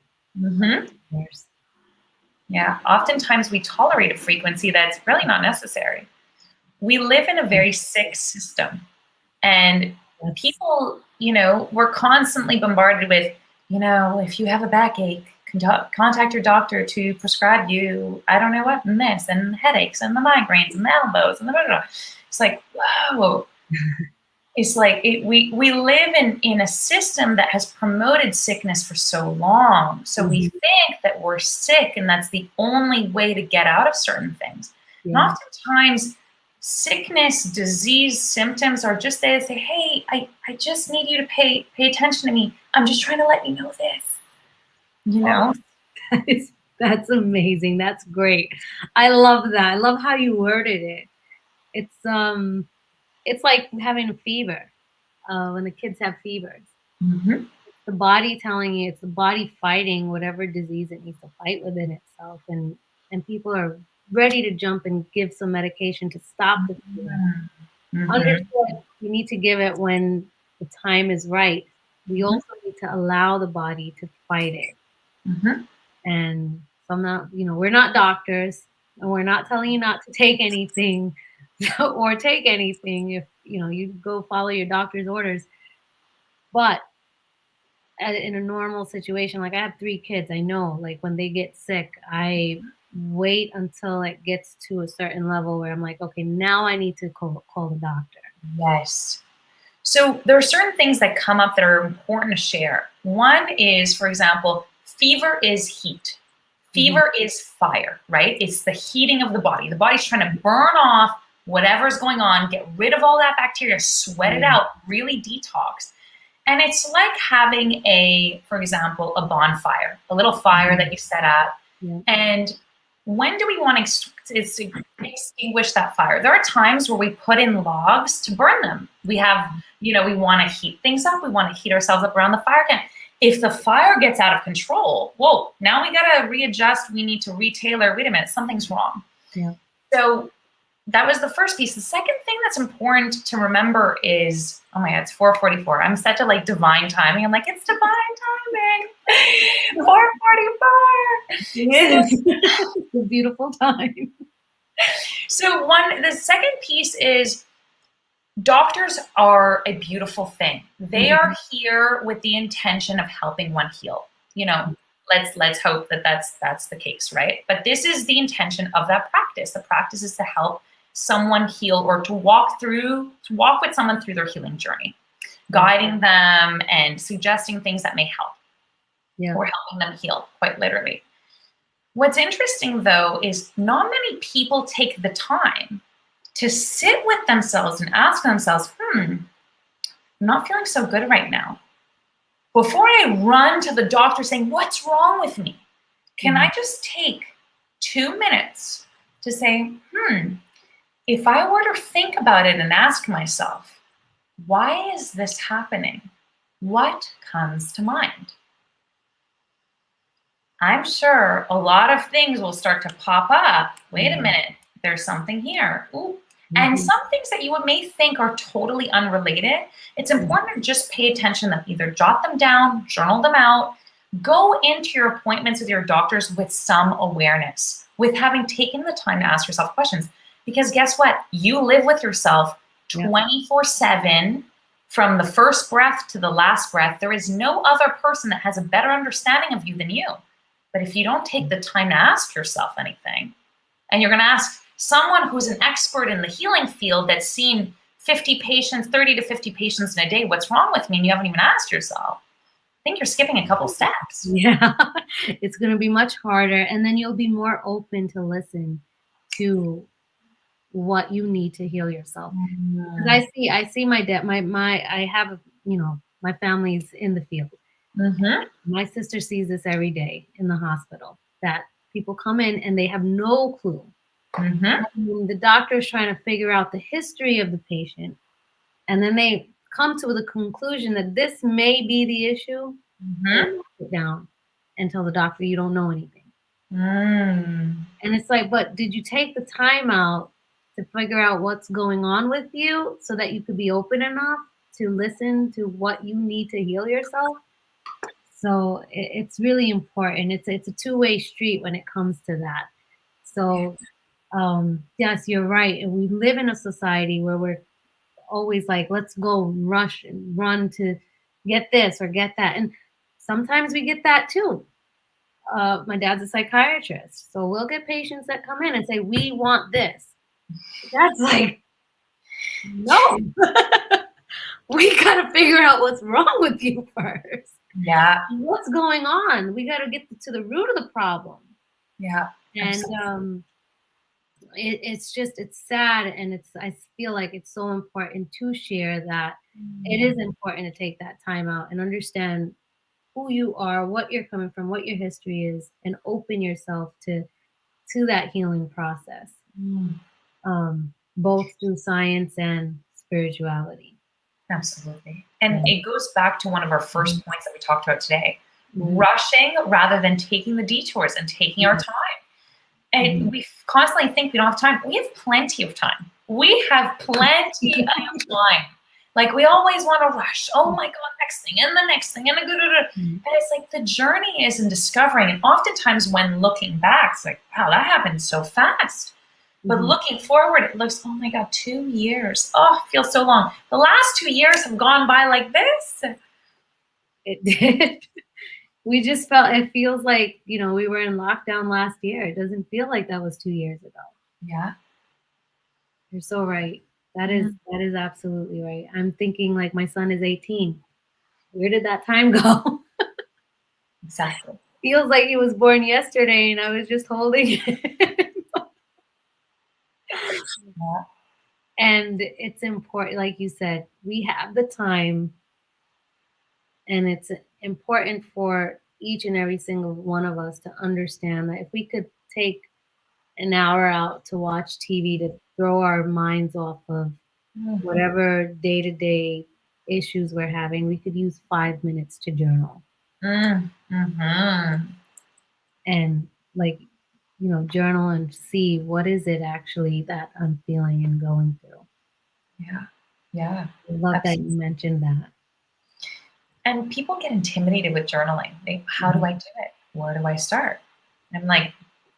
Yeah, oftentimes we tolerate a frequency that's really not necessary. We live in a very sick system, and people, we're constantly bombarded with, if you have a backache, contact your doctor to prescribe you, I don't know what, and this, and the headaches, and the migraines, and the elbows, and the blah, blah, blah. It's like, whoa. It's like we live in a system that has promoted sickness for so long. So we think that we're sick and that's the only way to get out of certain things. Yeah. And oftentimes sickness, disease, symptoms are just there to say, hey, I just need you to pay attention to me. I'm just trying to let you know this. That's amazing. That's great. I love that. I love how you worded it. It's like having a fever when the kids have fevers. It's the body telling you, it's the body fighting whatever disease it needs to fight within itself. And people are ready to jump and give some medication to stop the fever. Understood. You need to give it when the time is right. We also need to allow the body to fight it. And so I'm not, we're not doctors, and we're not telling you not to take anything or take anything if you go follow your doctor's orders. But in a normal situation, like I have 3 kids, I know, like when they get sick, I wait until it gets to a certain level where I'm like, okay, now I need to call the doctor. Yes. So there are certain things that come up that are important to share. One is, for example, fever is heat. Fever is fire, right? It's the heating of the body. The body's trying to burn off whatever's going on, get rid of all that bacteria, sweat it out, really detox. And it's like having for example, a bonfire, a little fire that you set up. And when do we want to extinguish that fire? There are times where we put in logs to burn them. We have, we want to heat things up. We want to heat ourselves up around the fire again. If the fire gets out of control, whoa, now we got to readjust. We need to retailor. Wait a minute, something's wrong. So that was the first piece. The second thing that's important to remember is, oh my God, it's 4:44. I'm set to like divine timing. I'm like, it's divine timing. 4:44. Yes. It's a beautiful time. So the second piece is doctors are a beautiful thing. They are here with the intention of helping one heal. Let's hope that that's the case, right? But this is the intention of that practice. The practice is to help someone heal, or to walk with someone through their healing journey, guiding them and suggesting things that may help, or helping them heal, quite literally. What's interesting, though, is not many people take the time to sit with themselves and ask themselves, I'm not feeling so good right now. Before I run to the doctor saying, what's wrong with me? Can I just take 2 minutes to say, if I were to think about it and ask myself, why is this happening? What comes to mind? I'm sure a lot of things will start to pop up. Wait a minute, there's something here. Ooh. And some things that you may think are totally unrelated, it's important to just pay attention, that either jot them down, journal them out, go into your appointments with your doctors with some awareness, with having taken the time to ask yourself questions. Because guess what? You live with yourself 24/7 from the first breath to the last breath. There is no other person that has a better understanding of you than you. But if you don't take the time to ask yourself anything, and you're going to ask someone who's an expert in the healing field that's seen 30 to 50 patients in a day, what's wrong with me? And you haven't even asked yourself. I think you're skipping a couple steps. Yeah, it's going to be much harder. And then you'll be more open to listen to what you need to heal yourself. Because I see my dad, I have, my family's in the field. My sister sees this every day in the hospital, that people come in and they have no clue. The doctor's trying to figure out the history of the patient, and then they come to the conclusion that this may be the issue. Sit down and tell the doctor you don't know anything. And it's like, but did you take the time out to figure out what's going on with you so that you could be open enough to listen to what you need to heal yourself? So it's really important. It's a two-way street when it comes to that. So yes, you're right. And we live in a society where we're always like, let's go rush and run to get this or get that. And sometimes we get that too. My dad's a psychiatrist, so we'll get patients that come in and say, we want this. That's like, no. We got to figure out what's wrong with you first. Yeah. What's going on? We got to get to the root of the problem. Yeah. And it's sad, and I feel like it's so important to share that it is important to take that time out and understand who you are, what you're coming from, what your history is, and open yourself to that healing process, both through science and spirituality. Absolutely. And it goes back to one of our first points that we talked about today, rushing rather than taking the detours and taking our time. And we constantly think we don't have time. We have plenty of time. We have plenty of time. Like, we always want to rush. Oh my God, next thing and the next thing and the good. But it's like the journey is in discovering. And oftentimes when looking back, it's like, wow, that happened so fast. But looking forward, it looks, oh my God, 2 years. Oh, it feels so long. The last 2 years have gone by like this. It did. We just it feels like, we were in lockdown last year. It doesn't feel like that was 2 years ago. Yeah. You're so right. That is absolutely right. I'm thinking like my son is 18. Where did that time go? Exactly. Feels like he was born yesterday and I was just holding it. Yeah. And it's important, like you said, we have the time, and it's important for each and every single one of us to understand that if we could take an hour out to watch TV to throw our minds off of whatever day-to-day issues we're having, we could use 5 minutes to journal. And journal and see what is it actually that I'm feeling and going through. Yeah. I love that you mentioned that. And people get intimidated with journaling. How do I do it? Where do I start? I'm like,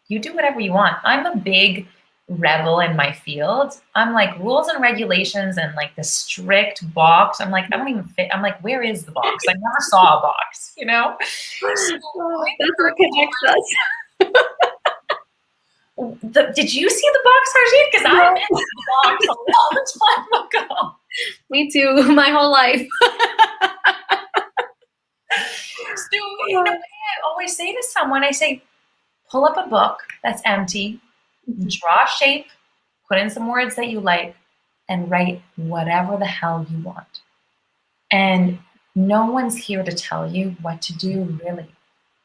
you do whatever you want. I'm a big rebel in my field. I'm like, rules and regulations and like the strict box. I'm like, I don't even fit. I'm like, where is the box? I never saw a box, So, that's what connects us. Did you see the box, Harjeet? Because I missed the box a long time ago. Me too, my whole life. So, I always say to someone, I say, pull up a book that's empty, draw a shape, put in some words that you like, and write whatever the hell you want. And no one's here to tell you what to do, really.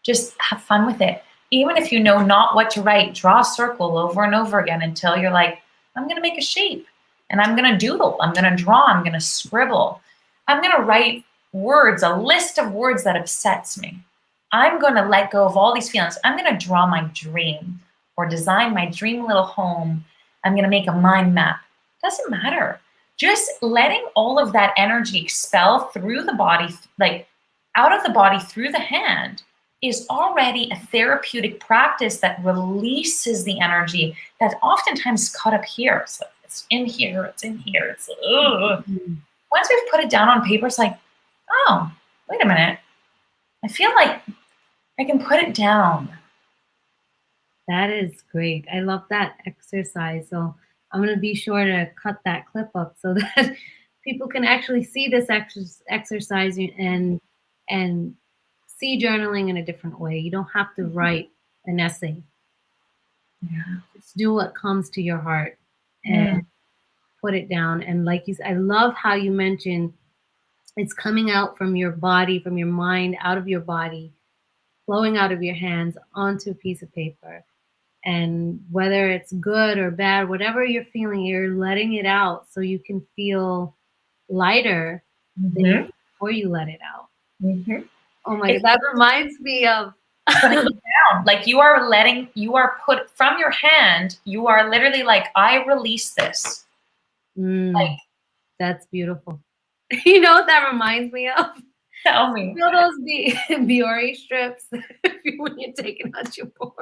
Just have fun with it. Even if you know not what to write, draw a circle over and over again until you're like, I'm going to make a shape, and I'm going to doodle, I'm going to draw, I'm going to scribble. I'm going to write words, a list of words that upsets me. I'm going to let go of all these feelings. I'm going to draw my dream or design my dream little home. I'm going to make a mind map. Doesn't matter. Just letting all of that energy expel through the body, like out of the body through the hand, is already a therapeutic practice that releases the energy that's oftentimes caught up here. So it's in here, it's in here. It's Once we've put it down on paper, it's like, oh, wait a minute. I feel like I can put it down. That is great. I love that exercise. So I'm going to be sure to cut that clip up so that people can actually see this exercise and see journaling in a different way. You don't have to write an essay. Just do what comes to your heart and put it down. And like you said, I love how you mentioned it's coming out from your body, from your mind, out of your body, flowing out of your hands onto a piece of paper. And whether it's good or bad, whatever you're feeling, you're letting it out so you can feel lighter before you let it out. Oh my God, that reminds me of putting it down. Like you are put from your hand, you are literally like, I release this. Like, that's beautiful. You know what that reminds me of? Tell me. You know those Biore strips when you're taking out your pores?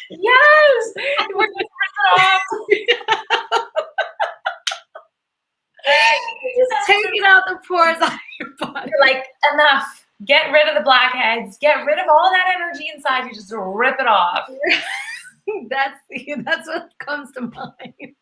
Yes! We're just taking out the pores out of your body. You're like, enough. get rid of the blackheads, get rid of all that energy inside you, just rip it off. That's what comes to mind.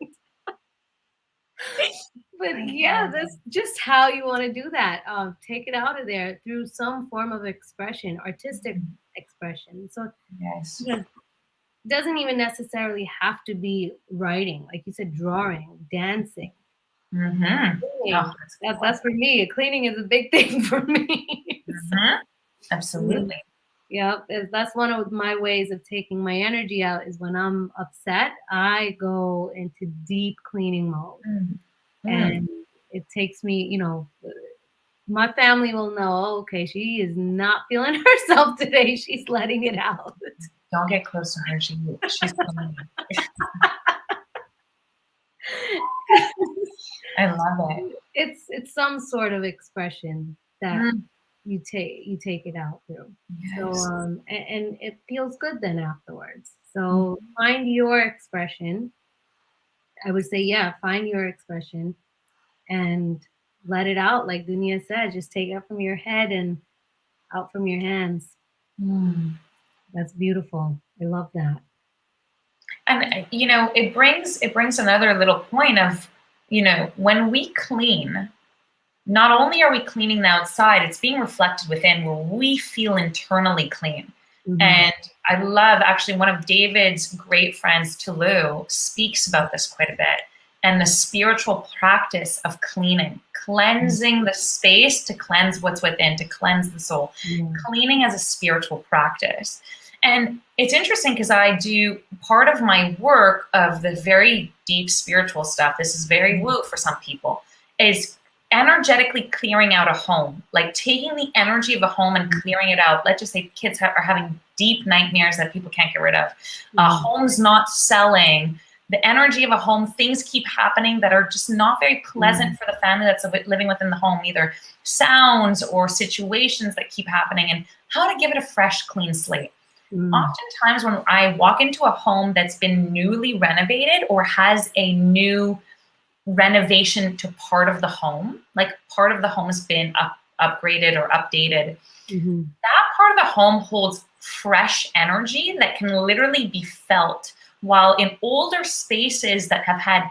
But yeah, that's just how you want to do that. Take it out of there through some form of expression, artistic expression. So Yes. you know, it doesn't even necessarily have to be writing, like you said, drawing, dancing. Mm-hmm. Cleaning. That's for me. Cleaning is a big thing for me. Mm-hmm. Absolutely. Yeah, that's one of my ways of taking my energy out is when I'm upset, I go into deep cleaning mode. And it takes me, my family will know, oh, okay, she is not feeling herself today. She's letting it out. Don't get close to her. She's coming. I love it. It's some sort of expression that you take it out through. Yes. So and it feels good then afterwards. So find your expression. I would say, yeah, find your expression and let it out. Like Dunia said, just take it up from your head and out from your hands. That's beautiful. I love that. And it brings another little point of, when we clean, not only are we cleaning the outside, it's being reflected within where we feel internally clean. And I love, actually, one of David's great friends, Tulu, speaks about this quite a bit. And the spiritual practice of cleansing the space to cleanse what's within, to cleanse the soul. Cleaning as a spiritual practice. And it's interesting because I do part of my work of the very deep spiritual stuff. This is very woo for some people, is energetically clearing out a home, like taking the energy of a home and clearing it out. Let's just say kids are having deep nightmares that people can't get rid of. Homes not selling. The energy of a home, things keep happening that are just not very pleasant for the family that's living within the home, either sounds or situations that keep happening, and how to give it a fresh, clean slate. Oftentimes when I walk into a home that's been newly renovated or has a new renovation to part of the home, like part of the home has been upgraded or updated, that part of the home holds fresh energy that can literally be felt. While in older spaces that have had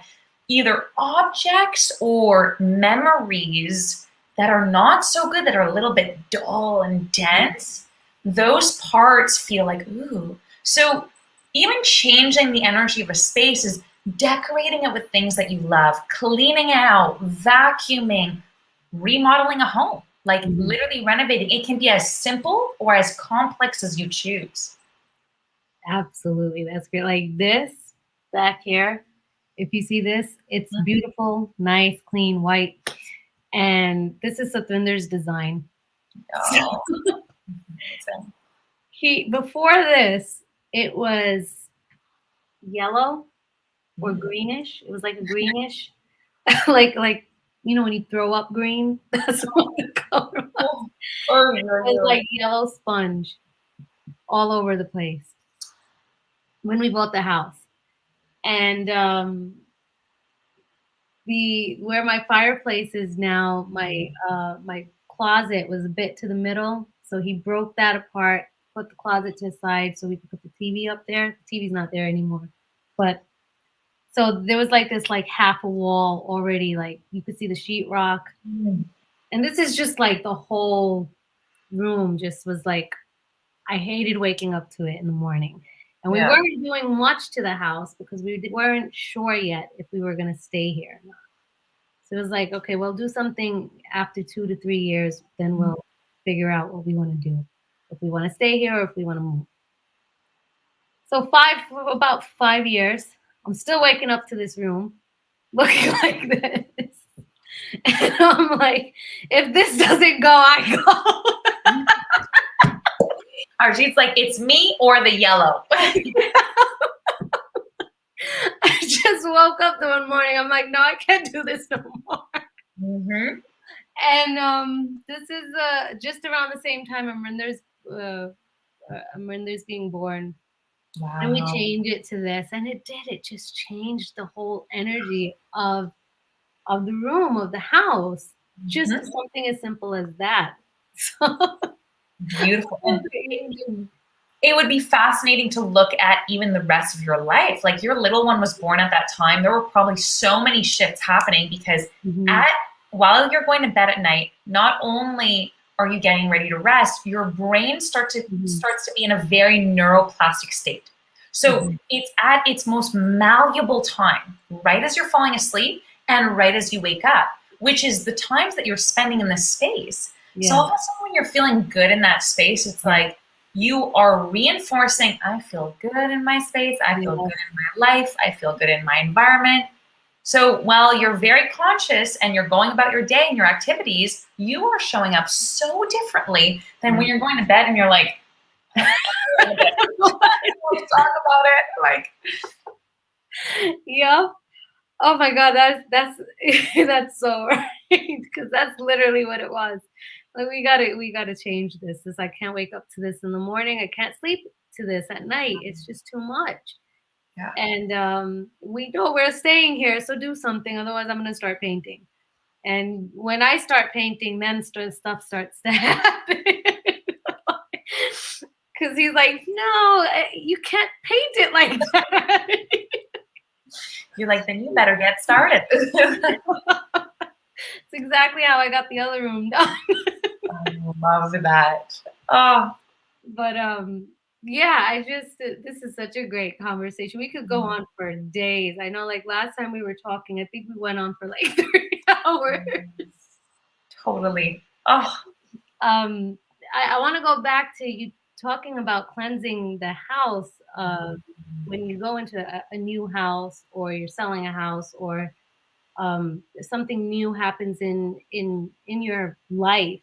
either objects or memories that are not so good, that are a little bit dull and dense, those parts feel like, ooh. So even changing the energy of a space is decorating it with things that you love, cleaning out, vacuuming, remodeling a home, like literally renovating. It can be as simple or as complex as you choose. Absolutely. That's great. Like this back here, if you see this, it's beautiful, nice, clean, white. And this is Satwinder's design. Oh. Before this, it was yellow or greenish. It was like a greenish, like when you throw up green, that's what the color was. It was like yellow sponge all over the place when we bought the house. And where my fireplace is now, my closet was a bit to the middle, so he broke that apart, put the closet to the side so we could put the TV up there. The TV's not there anymore, but so there was like this like half a wall already, like you could see the sheetrock, and this is just like the whole room just was like, I hated waking up to it in the morning. And we weren't doing much to the house because we weren't sure yet if we were going to stay here or not. So it was like, okay, we'll do something after 2 to 3 years. Then we'll figure out what we want to do. If we want to stay here or if we want to move. So about 5 years, I'm still waking up to this room looking like this. And I'm like, if this doesn't go, I go. Arjeet's like, it's me or the yellow. I just woke up the one morning. I'm like, no, I can't do this no more. And this is just around the same time Amrinder's being born. Wow. And we changed it to this, and it did. It just changed the whole energy of the room, of the house, just something as simple as that. So Beautiful. And it would be fascinating to look at even the rest of your life. Like your little one was born at that time. There were probably so many shifts happening because while you're going to bed at night, not only are you getting ready to rest, your brain starts to be in a very neuroplastic state. So it's at its most malleable time, right as you're falling asleep and right as you wake up, which is the times that you're spending in this space. So all of a sudden when you're feeling good in that space, it's like you are reinforcing, I feel good in my space, I feel good in my life, I feel good in my environment. So while you're very conscious and you're going about your day and your activities, you are showing up so differently than when you're going to bed and you're like, I don't want to talk about it. Like, yeah. Oh my God, that's so right, because that's literally what it was. Like we gotta change this. It's I can't wake up to this in the morning. I can't sleep to this at night. It's just too much. yeah. And we know we're staying here, so do something. Otherwise, I'm gonna start painting. And when I start painting, then stuff starts to happen. Because he's like, no, you can't paint it like that. You're like, then you better get started. It's exactly how I got the other room done. I love that. Oh, But yeah, this is such a great conversation. We could go on for days. I know, like last time we were talking, I think we went on for like 3 hours. Totally. Oh, I want to go back to you talking about cleansing the house. When you go into a new house, or you're selling a house, or something new happens in your life,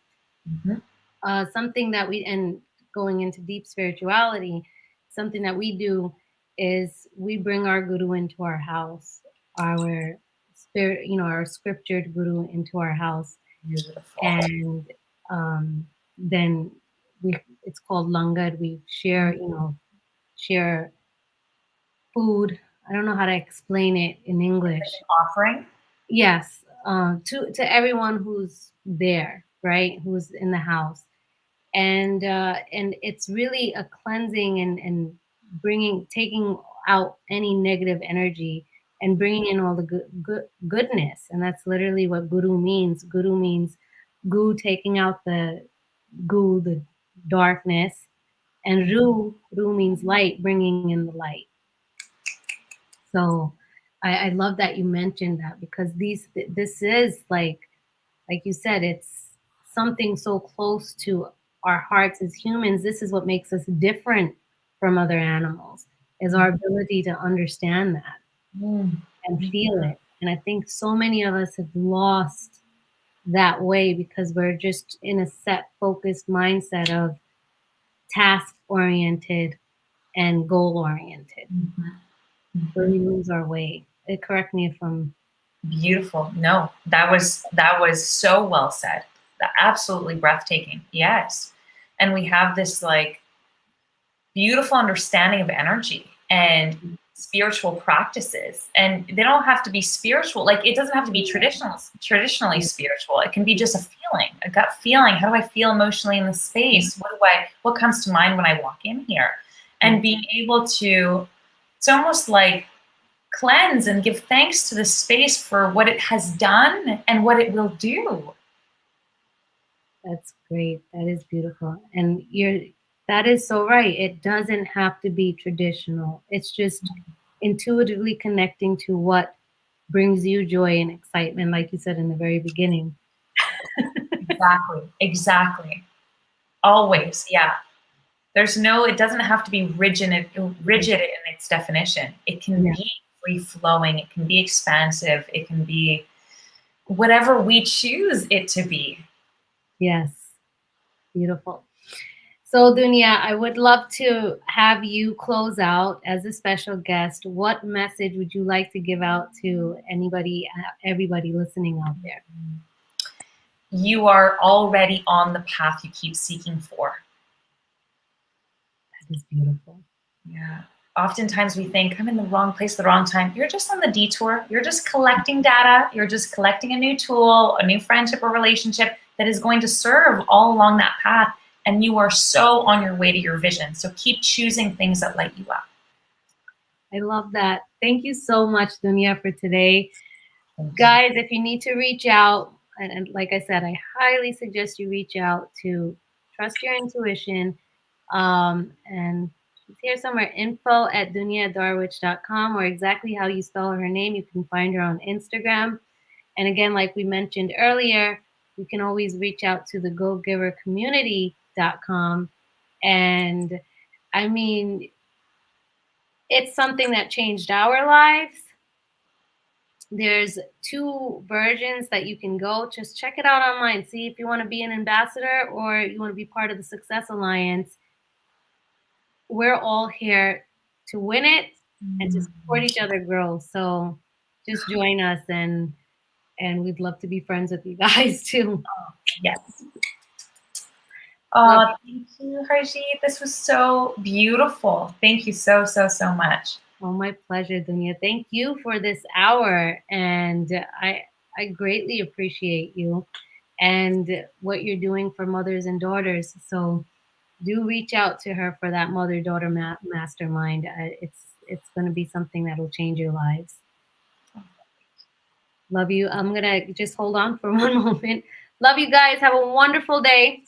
something that and going into deep spirituality, something that we do is we bring our guru into our house, our spirit, our scriptured guru into our house. beautiful. And then it's called langar. We share food. I don't know how to explain it in English. Offering? Yes, to everyone who's there, right? Who's in the house, and it's really a cleansing and taking out any negative energy and bringing in all the goodness. And that's literally what guru means. Guru means taking out the darkness, and ru means light, bringing in the light. So I love that you mentioned that, because this is like you said, it's something so close to our hearts as humans. This is what makes us different from other animals, is our ability to understand that and feel it. And I think so many of us have lost that way because we're just in a set, focused mindset of task-oriented and goal-oriented. Where we lose our way. Correct me if I'm... Beautiful. No, that was so well said. Absolutely breathtaking. Yes. And we have this like beautiful understanding of energy and spiritual practices. And they don't have to be spiritual. Like it doesn't have to be traditionally spiritual. It can be just a feeling, a gut feeling. How do I feel emotionally in the space? What comes to mind when I walk in here? And being able to, it's almost like cleanse and give thanks to the space for what it has done and what it will do. That's great. That is beautiful. And that is so right. It doesn't have to be traditional. It's just intuitively connecting to what brings you joy and excitement, like you said in the very beginning. Exactly. Always, yeah. It doesn't have to be rigid in its definition. It can be free-flowing, it can be expansive, it can be whatever we choose it to be. Yes. Beautiful. So Dunia, I would love to have you close out as a special guest. What message would you like to give out to everybody listening out there? You are already on the path you keep seeking for. That is beautiful. Yeah. Oftentimes we think, I'm in the wrong place at the wrong time. You're just on the detour. You're just collecting data. You're just collecting a new tool, a new friendship or relationship that is going to serve all along that path. and you are so on your way to your vision. So keep choosing things that light you up. I love that. Thank you so much, Dunia, for today. Guys, if you need to reach out, and like I said, I highly suggest you reach out to Trust Your Intuition. And it's here somewhere, info@duniadarwiche.com, or exactly how you spell her name. You can find her on Instagram. And again, like we mentioned earlier, you can always reach out to the gogivercommunity.com. And I mean, it's something that changed our lives. There's 2 versions that you can go. Just check it out online. See if you want to be an ambassador or you want to be part of the Success Alliance. We're all here to win it and to support each other grow. So just join us, and we'd love to be friends with you guys too. Yes. Oh, thank you, Harjeet. This was so beautiful. Thank you so, so, so much. Oh, my pleasure, Dunia. Thank you for this hour. And I greatly appreciate you and what you're doing for mothers and daughters. So do reach out to her for that mother-daughter mastermind. It's going to be something that will change your lives. Love you. I'm going to just hold on for one moment. Love you guys. Have a wonderful day.